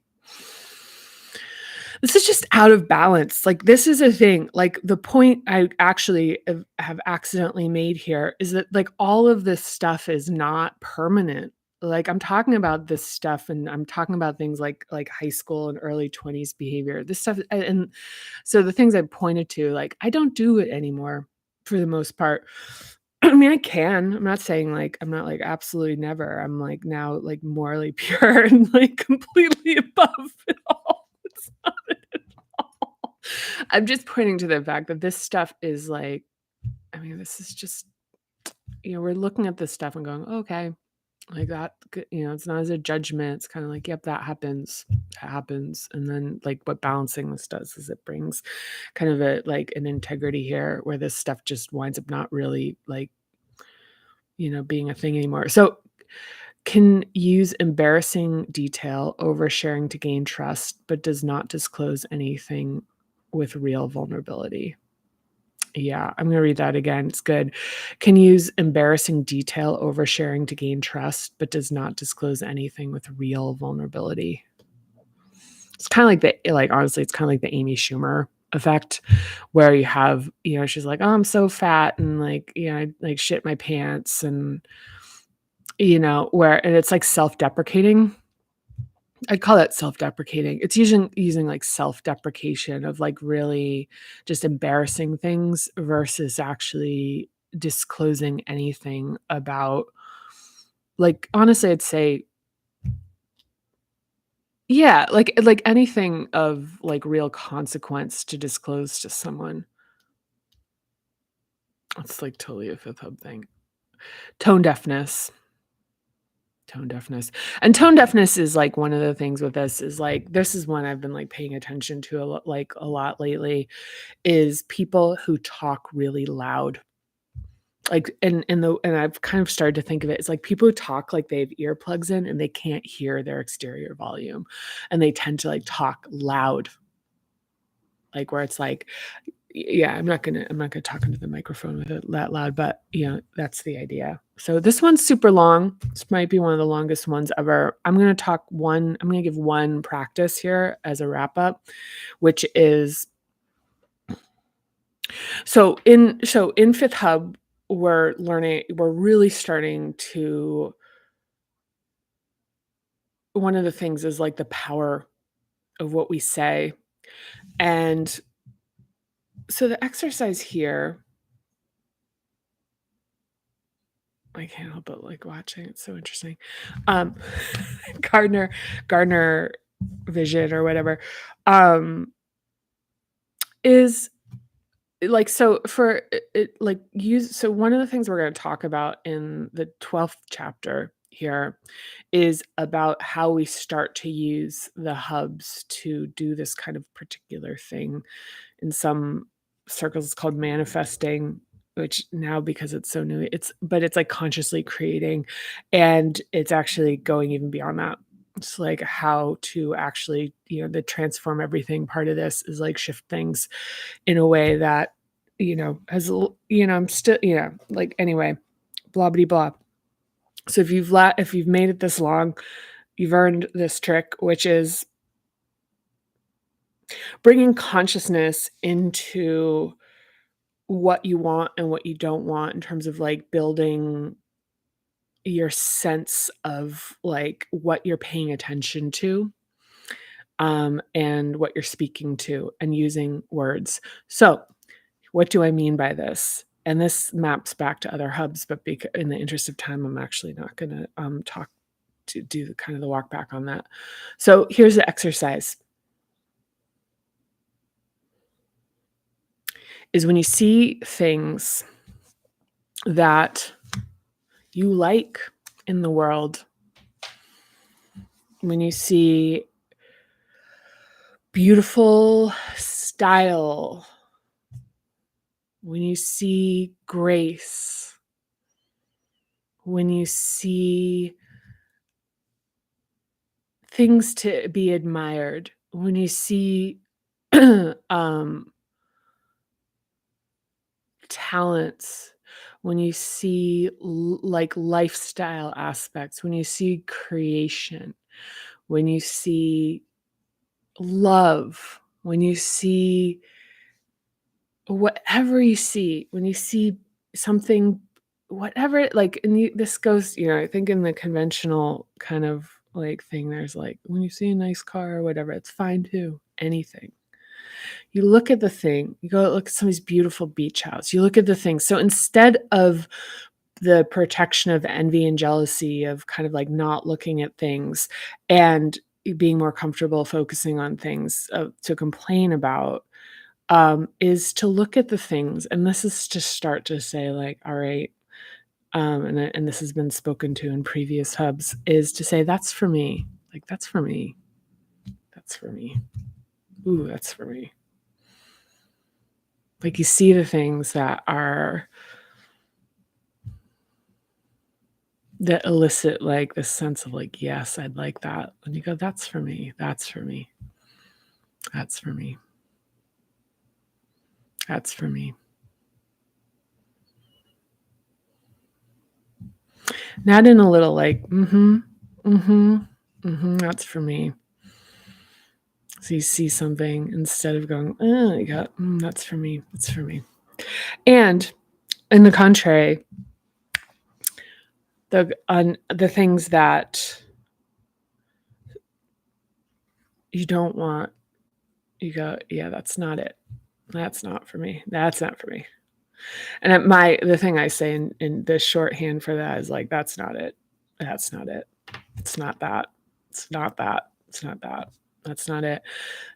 This is just out of balance. Like, this is a thing. Like, the point I actually have accidentally made here is that, like, all of this stuff is not permanent. Like, I'm talking about this stuff, and I'm talking about things like high school and early 20s behavior. This stuff, and so the things I pointed to, like, I don't do it anymore for the most part. I mean, I can. I'm not saying, like, I'm not, like, absolutely never. I'm, like, now, like, morally pure and, like, completely above it all. It's not it at all. I'm just pointing to the fact that this stuff is, like, I mean, this is just, we're looking at this stuff and going, "Okay." Like, that it's not as a judgment. It's kinda like, "Yep, that happens. That happens." And then, like, what balancing this does is it brings kind of a, like, an integrity here where this stuff just winds up not really, like, being a thing anymore. So, can use embarrassing detail oversharing to gain trust, but does not disclose anything with real vulnerability. Yeah, I'm gonna read that again. It's good. Can use embarrassing detail oversharing to gain trust, but does not disclose anything with real vulnerability. It's kind of like honestly, it's kind of like the Amy Schumer effect, where you have, she's like, "Oh, I'm so fat," and like, I like shit my pants, and where, and it's like self-deprecating. I'd call that self-deprecating. It's using like self-deprecation of like really just embarrassing things versus actually disclosing anything about, like, honestly, I'd say, yeah, like anything of like real consequence to disclose to someone. It's like totally a Fifth Hub thing. Tone deafness. Tone deafness. And tone deafness is like one of the things with this is like, this is one I've been like paying attention to a lot lately, is people who talk really loud. Like, and I've kind of started to think of it as like people who talk like they have earplugs in and they can't hear their exterior volume. And they tend to like talk loud, like where it's like, yeah, I'm not gonna talk into the microphone with it that loud, but that's the idea. So this one's super long. This might be one of the longest ones ever. I'm gonna give one practice here as a wrap up, which is, so in Fifth Hub, we're really starting to, one of the things is like the power of what we say. And so the exercise here, I can't help but like watching. It's so interesting. Um, Gardner Vision or whatever. Um, is like, so for it like, use so one of the things we're gonna talk about in the 12th chapter here is about how we start to use the hubs to do this kind of particular thing. In some circles, it's called manifesting, which now, because it's so new, it's like consciously creating, and it's actually going even beyond that. It's like how to actually, the transform everything part of this is like shift things in a way that, has, I'm still, like, anyway, blah, blah, blah. So if you've made it this long, you've earned this trick, which is bringing consciousness into what you want and what you don't want in terms of like building your sense of like what you're paying attention to, and what you're speaking to, and using words. So what do I mean by this? And this maps back to other hubs, but in the interest of time, I'm actually not going to talk to do kind of the walk back on that. So here's the exercise. Is when you see things that you like in the world, when you see beautiful style, when you see grace, when you see things to be admired, when you see talents, when you see like lifestyle aspects, when you see creation, when you see love, when you see whatever you see, when you see something, whatever, like, and this goes, I think in the conventional kind of like thing, there's like, when you see a nice car or whatever, it's fine too. Anything. You look at the thing, you go look at some of these beautiful beach houses, you look at the thing. So instead of the protection of envy and jealousy, of kind of like not looking at things and being more comfortable focusing on things to complain about, is to look at the things. And this is to start to say like, all right, and this has been spoken to in previous hubs, is to say, that's for me. Like, that's for me. That's for me. Ooh, that's for me. Like, you see the things that elicit like this sense of like, yes, I'd like that. And you go, that's for me. That's for me. That's for me. That's for me. Not in a little like, that's for me. So you see something, instead of going, you got, that's for me. That's for me. And in the contrary, the things that you don't want, you go, yeah, that's not it. That's not for me. That's not for me. And the thing I say in the shorthand for that is like, that's not it. That's not it. It's not that. It's not that. It's not that. That's not it.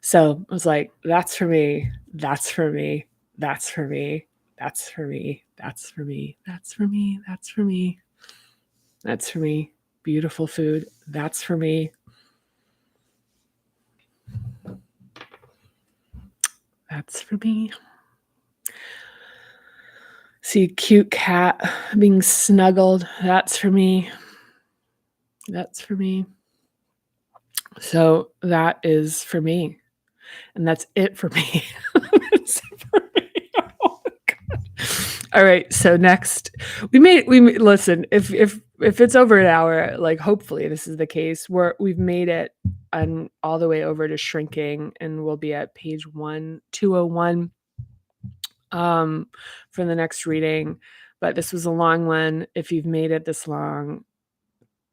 So I was like, that's for me. That's for me. That's for me. That's for me. That's for me. That's for me. That's for me. That's for me. Beautiful food. That's for me. That's for me. See a cute cat being snuggled. That's for me. That's for me. So that is for me. And that's it for me. That's it for me. Oh my God. All right. So next, listen, if it's over an hour, like hopefully this is the case, we've made it all the way over to shrinking, and we'll be at page 201 for the next reading. But this was a long one. If you've made it this long,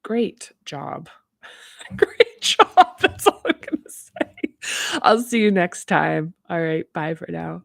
great job. Great job. That's all I'm going to say. I'll see you next time. All right. Bye for now.